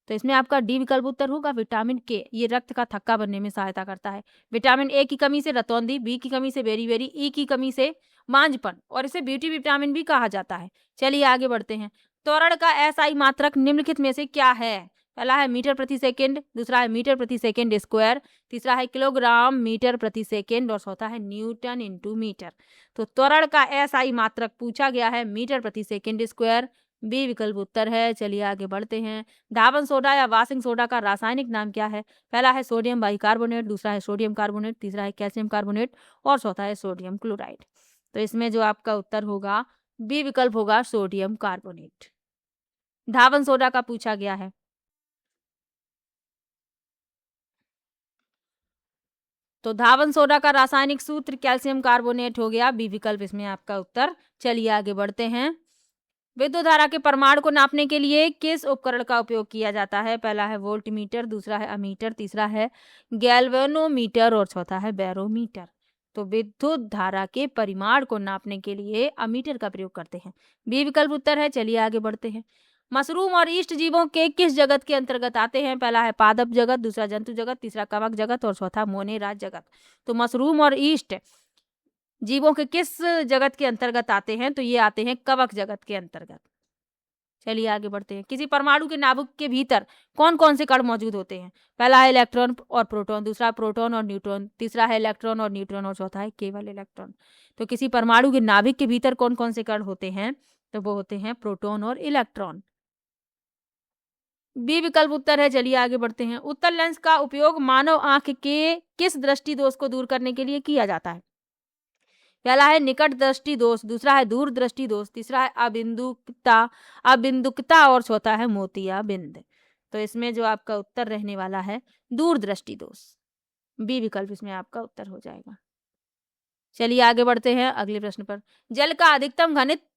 तो इसमें आपका डी विकल्प उत्तर होगा, विटामिन के। ये रक्त का थक्का बनने में सहायता करता है। विटामिन ए की कमी से रतौंधी, बी की कमी से बेरी, ई की कमी से मांझपन और इसे ब्यूटी विटामिन भी कहा जाता है। चलिए आगे बढ़ते हैं। त्वरण का एसआई मात्रक निम्नलिखित में से क्या है? पहला है मीटर प्रति सेकेंड, दूसरा है मीटर प्रति सेकेंड स्क्वायर, तीसरा है किलोग्राम मीटर प्रति सेकेंड और चौथा है न्यूटन इंटू मीटर। तो त्वरण का एसआई मात्रक पूछा गया है मीटर प्रति सेकेंड स्क्वायर। बी विकल्प उत्तर है। चलिए आगे बढ़ते हैं। धावन सोडा या वाशिंग सोडा का रासायनिक नाम क्या है? पहला है सोडियम बाइकार्बोनेट, दूसरा है सोडियम कार्बोनेट, तीसरा है कैल्शियम कार्बोनेट और चौथा है सोडियम क्लोराइड। तो इसमें जो आपका उत्तर होगा बी विकल्प होगा, सोडियम कार्बोनेट। धावन सोडा का पूछा गया है। तो धावन सोडा का रासायनिक सूत्र कैल्शियम कार्बोनेट हो गया, बी विकल्प इसमें आपका उत्तर। चलिए आगे बढ़ते हैं। विद्युत धारा के परिमाण को नापने के लिए किस उपकरण का उपयोग किया जाता है? पहला है वोल्टमीटर, दूसरा है अमीटर, तीसरा है गैल्वेनोमीटर और चौथा है बैरोमीटर। तो विद्युत धारा के परिमाण को नापने के लिए अमीटर का प्रयोग करते हैं, बी विकल्प उत्तर है। चलिए आगे बढ़ते हैं। मशरूम और ईस्ट जीवों के किस जगत के अंतर्गत आते हैं? पहला है पादप जगत, दूसरा जंतु जगत, तीसरा कवक जगत और चौथा मोनेराज जगत। तो मशरूम और ईस्ट जीवों के किस जगत के अंतर्गत आते हैं? तो ये आते हैं कवक जगत के अंतर्गत। चलिए आगे बढ़ते हैं। किसी परमाणु के नाभिक के भीतर कौन कौन से कण मौजूद होते हैं? पहला है इलेक्ट्रॉन और प्रोटॉन, दूसरा प्रोटॉन और न्यूट्रॉन, तीसरा है इलेक्ट्रॉन और न्यूट्रॉन और चौथा है केवल इलेक्ट्रॉन। तो किसी परमाणु के नाभिक के भीतर कौन कौन से कण होते हैं? तो वो होते हैं प्रोटॉन और इलेक्ट्रॉन, बी विकल्प उत्तर है। चलिए आगे बढ़ते हैं। उत्तल लेंस का उपयोग मानव आंख के किस दृष्टि दोष को दूर करने के लिए किया जाता है? पहला है निकट दृष्टि दोष, दूसरा है दूर दृष्टि दोष, तीसरा है अबिंदुकता और चौथा है मोतियाबिंद। तो इसमें जो आपका उत्तर रहने वाला है दूर दृष्टि दोष, बी विकल्प इसमें आपका उत्तर हो जाएगा। चलिए आगे बढ़ते हैं अगले प्रश्न पर। जल का अधिकतम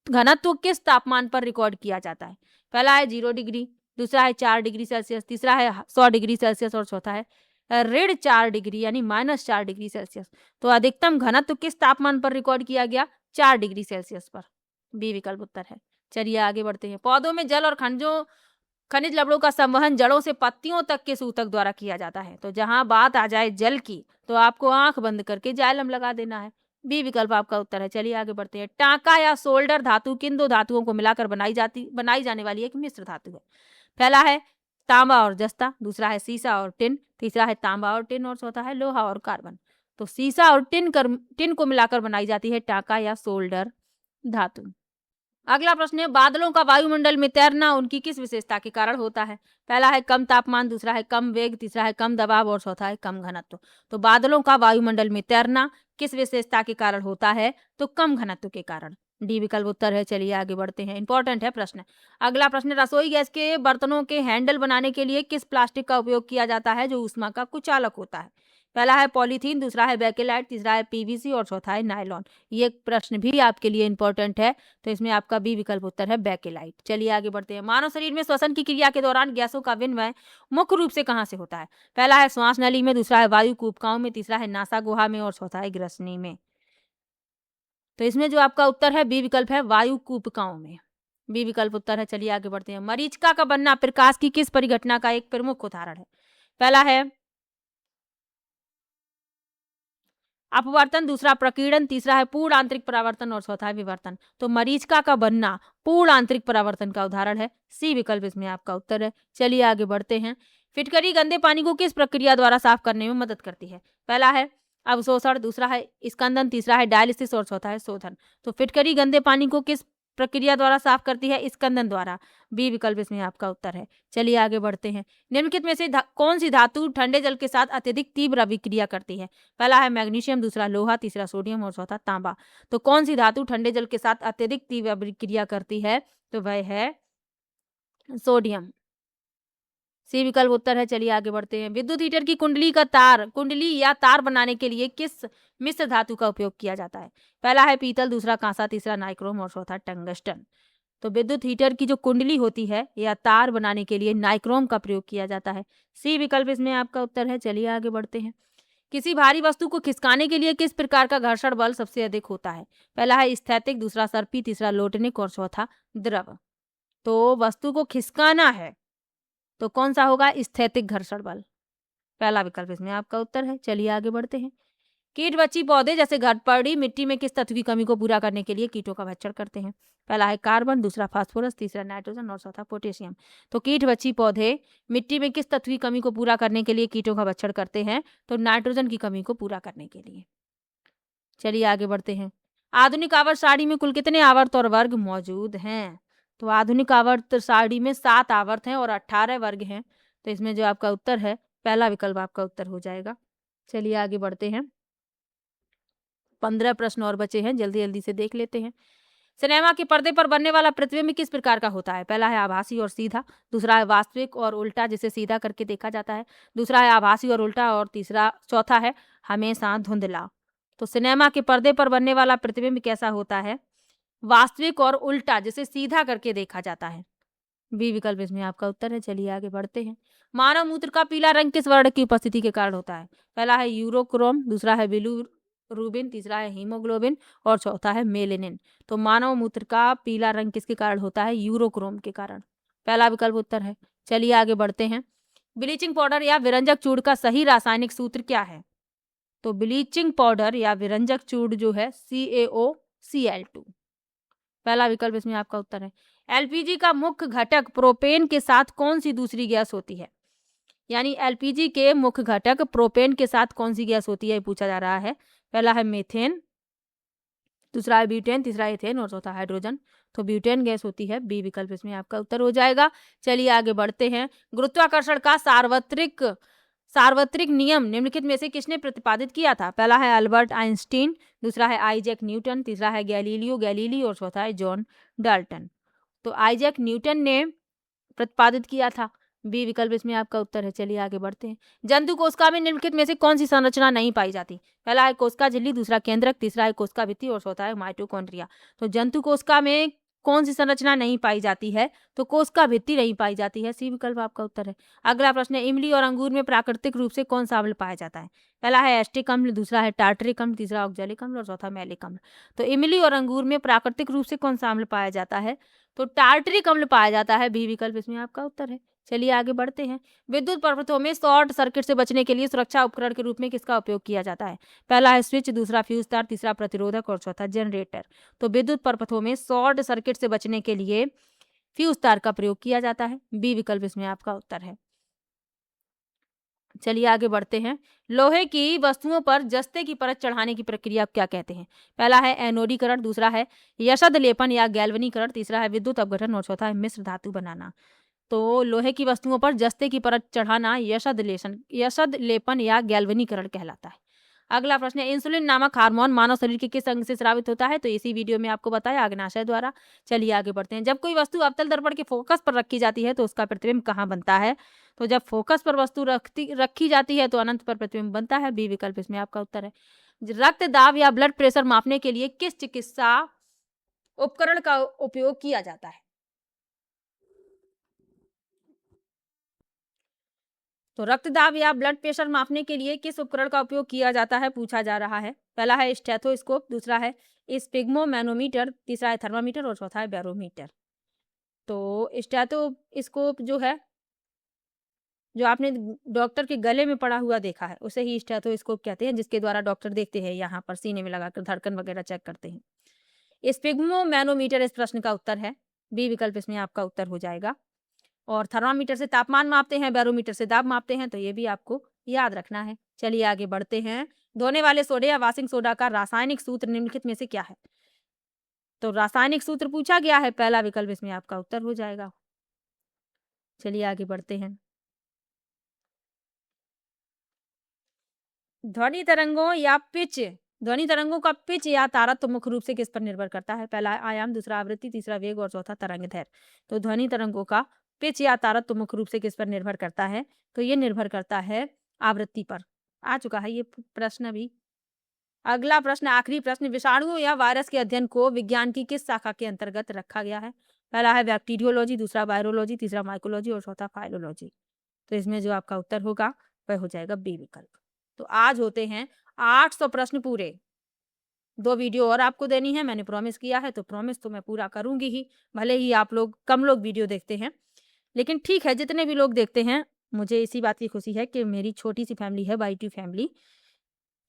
घनत्व किस तापमान पर रिकॉर्ड किया जाता है? पहला है 0 डिग्री, दूसरा है 4 डिग्री सेल्सियस, तीसरा है 100 डिग्री सेल्सियस और चौथा है ऋण 4 डिग्री यानी -4 डिग्री सेल्सियस। तो अधिकतम घनत्व किस तापमान पर रिकॉर्ड किया गया? 4 डिग्री सेल्सियस पर, बी विकल्प उत्तर है। चलिए आगे बढ़ते हैं। पौधों में जल और खनिज लवणों का संवहन जड़ों से पत्तियों तक के सूतक द्वारा किया जाता है। तो जहां बात आ जाए जल की तो आपको आंख बंद करके जाइलम लगा देना है, बी विकल्प आपका उत्तर है। चलिए आगे बढ़ते हैं। टांका या सोल्डर धातु किन दो धातुओं को मिलाकर बनाई जाने वाली एक मिश्र धातु है? पहला है तांबा और जस्ता, दूसरा है सीसा और टिन, तीसरा है तांबा और टिन और चौथा है लोहा और कार्बन। तो सीसा और टिन को मिलाकर बनाई जाती है टांका या सोल्डर धातु। अगला प्रश्न है। बादलों का वायुमंडल में तैरना उनकी किस विशेषता के कारण होता है? पहला है कम तापमान, दूसरा है कम वेग, तीसरा है कम दबाव और चौथा है कम घनत्व। तो बादलों का वायुमंडल में तैरना किस विशेषता के कारण होता है? तो कम घनत्व के कारण, डी विकल्प उत्तर है। चलिए आगे बढ़ते हैं। इंपॉर्टेंट है प्रश्न। अगला प्रश्न। रसोई गैस के बर्तनों के हैंडल बनाने के लिए किस प्लास्टिक का उपयोग किया जाता है जो ऊष्मा का कुचालक होता है? पहला है पॉलीथीन, दूसरा है बेकेलाइट, तीसरा है पीवीसी और चौथा है नायलॉन। ये प्रश्न भी आपके लिए इंपॉर्टेंट है, तो इसमें आपका बी विकल्प उत्तर है बेकेलाइट। चलिए आगे बढ़ते हैं। मानव शरीर में श्वसन की क्रिया के दौरान गैसों का विनिमय मुख्य रूप से कहाँ से होता है? पहला है श्वास नली में, दूसरा है वायु कूपकाओं में, तीसरा है नासा गुहा में और चौथा है ग्रसनी में। तो इसमें जो आपका उत्तर है बी विकल्प है वायु कूपकाओं में, बी विकल्प उत्तर है। चलिए आगे बढ़ते हैं। मरीचिका का बनना प्रकाश की किस परिघटना का एक प्रमुख उदाहरण है? पहला है अपवर्तन, दूसरा प्रकीर्णन, तीसरा है पूर्ण आंतरिक परावर्तन और चौथा है विवर्तन। तो मरीचिका का बनना पूर्ण आंतरिक परावर्तन का उदाहरण है, सी विकल्प इसमें आपका उत्तर है। चलिए आगे बढ़ते हैं। फिटकरी गंदे पानी को किस प्रक्रिया द्वारा साफ करने में मदद करती है? पहला है अवशोषण, दूसरा है स्कंदन, तीसरा है डायलिसिस और चौथा है शोधन। तो फिटकरी गंदे पानी को किस प्रक्रिया द्वारा साफ करती है? स्कंदन द्वारा, बी विकल्प इसमें आपका उत्तर है। चलिए आगे बढ़ते हैं। निम्नलिखित में से कौन सी धातु ठंडे जल के साथ अत्यधिक तीव्र अभिक्रिया करती है? पहला है मैग्नीशियम, दूसरा लोहा, तीसरा सोडियम और चौथा तांबा। तो कौन सी धातु ठंडे जल के साथ अत्यधिक तीव्र अभिक्रिया करती है? तो वह है सोडियम, सी विकल्प उत्तर है। चलिए आगे बढ़ते हैं। विद्युत हीटर की कुंडली या तार बनाने के लिए किस मिश्र धातु का उपयोग किया जाता है? पहला है पीतल, दूसरा कांसा, तीसरा नाइक्रोम और चौथा टंगस्टन। तो विद्युत हीटर की जो कुंडली होती है या तार बनाने के लिए नाइक्रोम का प्रयोग किया जाता है, सी विकल्प इसमें आपका उत्तर है। चलिए आगे बढ़ते हैं। किसी भारी वस्तु को खिसकाने के लिए किस प्रकार का घर्षण बल सबसे अधिक होता है? पहला है स्थैतिक, दूसरा सर्पी, तीसरा लोटनिक और चौथा द्रव। तो वस्तु को खिसकाना है तो कौन सा होगा? स्थैतिक घर्षण बल, पहला विकल्प इसमें आपका उत्तर है। चलिए आगे बढ़ते हैं। कीट बच्ची पौधे जैसे घटपड़ी मिट्टी में किस तत्व की कमी को पूरा करने के लिए कीटों का भक्षण करते हैं? पहला है कार्बन, दूसरा फास्फोरस, तीसरा नाइट्रोजन और चौथा पोटेशियम। तो कीट बच्ची पौधे मिट्टी में किस तत्व की कमी को पूरा करने के लिए कीटों का भक्षण करते हैं? तो नाइट्रोजन की कमी को पूरा करने के लिए। चलिए आगे बढ़ते हैं। आधुनिक आवर्त सारणी में कुल कितने आवर्त और वर्ग मौजूद हैं? तो आधुनिक आवर्त सारणी में 7 आवर्त हैं और 18 वर्ग हैं। तो इसमें जो आपका उत्तर है पहला विकल्प आपका उत्तर हो जाएगा। चलिए आगे बढ़ते हैं। 15 प्रश्न और बचे हैं, जल्दी जल्दी से देख लेते हैं। सिनेमा के पर्दे पर बनने वाला प्रतिबिंब किस प्रकार का होता है? पहला है आभासी और सीधा, दूसरा है वास्तविक और उल्टा जिसे सीधा करके देखा जाता है, दूसरा है आभासी और उल्टा, और चौथा है हमेशा धुंधला। तो सिनेमा के पर्दे पर बनने वाला प्रतिबिंब कैसा होता है? वास्तविक और उल्टा जिसे सीधा करके देखा जाता है। बी विकल्प इसमें आपका उत्तर है। चलिए आगे बढ़ते हैं। मानव मूत्र का पीला रंग किस वर्ण की उपस्थिति के कारण होता है? पहला है यूरोक्रोम, दूसरा है बिलुरूबिन, तीसरा है हीमोग्लोबिन और चौथा है मेलेनिन। तो मानव मूत्र का पीला रंग किसके कारण होता है? यूरोक्रोम के कारण। पहला विकल्प उत्तर है। चलिए आगे बढ़ते हैं। ब्लीचिंग पाउडर या विरंजक चूर्ण का सही रासायनिक सूत्र क्या है? तो ब्लीचिंग पाउडर या विरंजक चूर्ण जो है CaOCl2। पहला विकल्प इसमें आपका उत्तर है। एलपीजी का मुख्य घटक प्रोपेन के साथ कौन सी दूसरी गैस होती है? यानी एलपीजी के मुख्य घटक प्रोपेन के साथ कौन सी गैस होती है, पूछा जा रहा है। पहला है मीथेन, दूसरा है ब्यूटेन, तीसरा एथेन और चौथा हाइड्रोजन। तो ब्यूटेन गैस होती है। बी विकल्प इसमें आपका उत्तर हो जाएगा। चलिए आगे बढ़ते हैं। गुरुत्वाकर्षण का सार्वत्रिक नियम निम्नलिखित में से किसने प्रतिपादित किया था? पहला है अल्बर्ट आइंस्टीन, दूसरा है आइजैक न्यूटन, तीसरा है गैलीलियो गैलीली और चौथा है जॉन डाल्टन। तो आइजैक न्यूटन ने प्रतिपादित किया था। बी विकल्प इसमें आपका उत्तर है। चलिए आगे बढ़ते हैं। जंतु कोशिका में निम्नलिखित में से कौन सी संरचना नहीं पाई जाती? पहला है कोशिका झिल्ली, दूसरा केंद्रक, तीसरा है कोशिका भित्ति और चौथा है माइटोकॉन्ड्रिया। तो जंतु कोशिका में कौन सी संरचना नहीं पाई जाती है? तो कोशिका भित्ति नहीं पाई जाती है। सी विकल्प आपका उत्तर है। अगला प्रश्न है, इमली और अंगूर में प्राकृतिक रूप से कौन सा अम्ल पाया जाता है? पहला है एस्टिक अम्ल, दूसरा है टार्टरिक अम्ल, तीसरा ऑक्जेलिक अम्ल और चौथा मैलिक अम्ल। तो इमली और अंगूर में प्राकृतिक रूप से कौन सा अम्ल पाया जाता है? तो टार्टरिक अम्ल पाया जाता है। बी विकल्प इसमें आपका उत्तर है। चलिए आगे बढ़ते हैं। विद्युत पर्वतों में शॉर्ट सर्किट से बचने के लिए सुरक्षा उपकरण के रूप में किसका उपयोग किया जाता है? पहला है स्विच, दूसरा फ्यूज तार, तीसरा प्रतिरोधक और चौथा जनरेटर। तो विद्युत पर्वतों में शॉर्ट सर्किट से बचने के लिए फ्यूज तार का प्रयोग किया जाता है। बी विकल्प इसमें आपका उत्तर है। चलिए आगे बढ़ते हैं। लोहे की वस्तुओं पर जस्ते की परत चढ़ाने की प्रक्रिया क्या कहते हैं? पहला है एनोडीकरण, दूसरा है यशद लेपन या गैल्वनीकरण, तीसरा है विद्युत अपघटन और चौथा है मिश्र धातु बनाना। तो लोहे की वस्तुओं पर जस्ते की परत चढ़ाना यशद लेपन या गैल्वनीकरण कहलाता है। अगला प्रश्न है, इंसुलिन नामक हार्मोन मानव शरीर के किस अंग से स्रावित होता है? तो इसी वीडियो में आपको बताया अग्नाशय द्वारा। चलिए आगे बढ़ते हैं। जब कोई वस्तु अवतल दर्पण के फोकस पर रखी जाती है तो उसका प्रतिबिंब कहाँ बनता है? तो जब फोकस पर वस्तु रखी जाती है तो अनंत पर प्रतिबिंब बनता है। बी विकल्प इसमें आपका उत्तर है। रक्त दाब या ब्लड प्रेशर मापने के लिए किस चिकित्सा उपकरण का उपयोग किया जाता है? तो रक्तदाब या ब्लड प्रेशर मापने के लिए किस उपकरण का उपयोग किया जाता है, पूछा जा रहा है। पहला है स्टेथोस्कोप, दूसरा है स्पिग्मोमैनोमीटर, तीसरा है थर्मामीटर और चौथा है बैरोमीटर। तो स्टेथोस्कोप जो है, जो आपने डॉक्टर के गले में पड़ा हुआ देखा है, उसे ही स्टेथोस्कोप कहते हैं, जिसके द्वारा डॉक्टर देखते हैं, यहाँ पर सीने में लगाकर धड़कन वगैरह चेक करते हैं। स्पिग्मोमैनोमीटर इस प्रश्न का उत्तर है। बी विकल्प इसमें आपका उत्तर हो जाएगा। और थर्मामीटर से तापमान मापते हैं, बैरोमीटर से दाब मापते हैं, तो ये भी आपको याद रखना है। चलिए आगे बढ़ते हैं। धोने वाले सोडे या वाशिंग सोडा का रासायनिक सूत्र निम्नलिखित में से क्या है? तो रासायनिक सूत्र पूछा गया है। पहला विकल्प इसमें आपका उत्तर हो जाएगा। चलिए आगे बढ़ते हैं। ध्वनि तरंगों का पिच या तारत्व मुख्य रूप से किस पर निर्भर करता है? पहला आयाम, दूसरा आवृत्ति, तीसरा वेग और चौथा तरंग दैर्घ्य। तो ध्वनि तरंगों का पिच या तारत्व मुख्य रूप से किस पर निर्भर करता है? तो ये निर्भर करता है आवृत्ति पर। आ चुका है ये प्रश्न भी। अगला प्रश्न, आखिरी प्रश्न, विषाणुओं या वायरस के अध्ययन को विज्ञान की किस शाखा के अंतर्गत रखा गया है? पहला है बैक्टीरियोलॉजी, दूसरा वायरोलॉजी, तीसरा माइकोलॉजी और चौथा फाइलोलॉजी। तो इसमें जो आपका उत्तर होगा वह हो जाएगा बी विकल्प। तो आज होते हैं 800 प्रश्न पूरे। 2 वीडियो और आपको देनी है, मैंने प्रॉमिस किया है, तो प्रॉमिस तो मैं पूरा करूंगी ही। भले ही आप लोग कम लोग वीडियो देखते हैं, लेकिन ठीक है, जितने भी लोग देखते हैं, मुझे इसी बात की खुशी है कि मेरी छोटी सी फैमिली है, YT फैमिली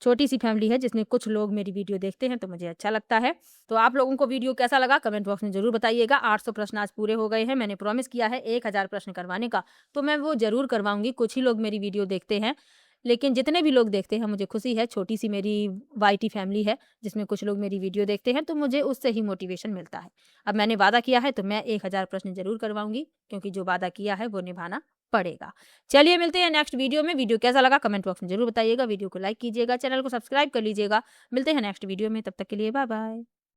छोटी सी फैमिली है, जिसमें कुछ लोग मेरी वीडियो देखते हैं, तो मुझे अच्छा लगता है। तो आप लोगों को वीडियो कैसा लगा कमेंट बॉक्स में जरूर बताइएगा। 800 प्रश्न आज पूरे हो गए हैं। मैंने प्रॉमिस किया है 1000 प्रश्न करवाने का, तो मैं वो जरूर करवाऊंगी। कुछ ही लोग मेरी वीडियो देखते हैं, लेकिन जितने भी लोग देखते हैं, मुझे खुशी है। छोटी सी मेरी YT फैमिली है, जिसमें कुछ लोग मेरी वीडियो देखते हैं, तो मुझे उससे ही मोटिवेशन मिलता है। अब मैंने वादा किया है, तो मैं 1000 प्रश्न जरूर करवाऊंगी, क्योंकि जो वादा किया है वो निभाना पड़ेगा। चलिए मिलते हैं नेक्स्ट वीडियो में। वीडियो कैसा लगा कमेंट बॉक्स में जरूर बताइएगा। वीडियो को लाइक कीजिएगा, चैनल को सब्सक्राइब कर लीजिएगा। मिलते हैं नेक्स्ट वीडियो में, तब तक के लिए बाय बाय।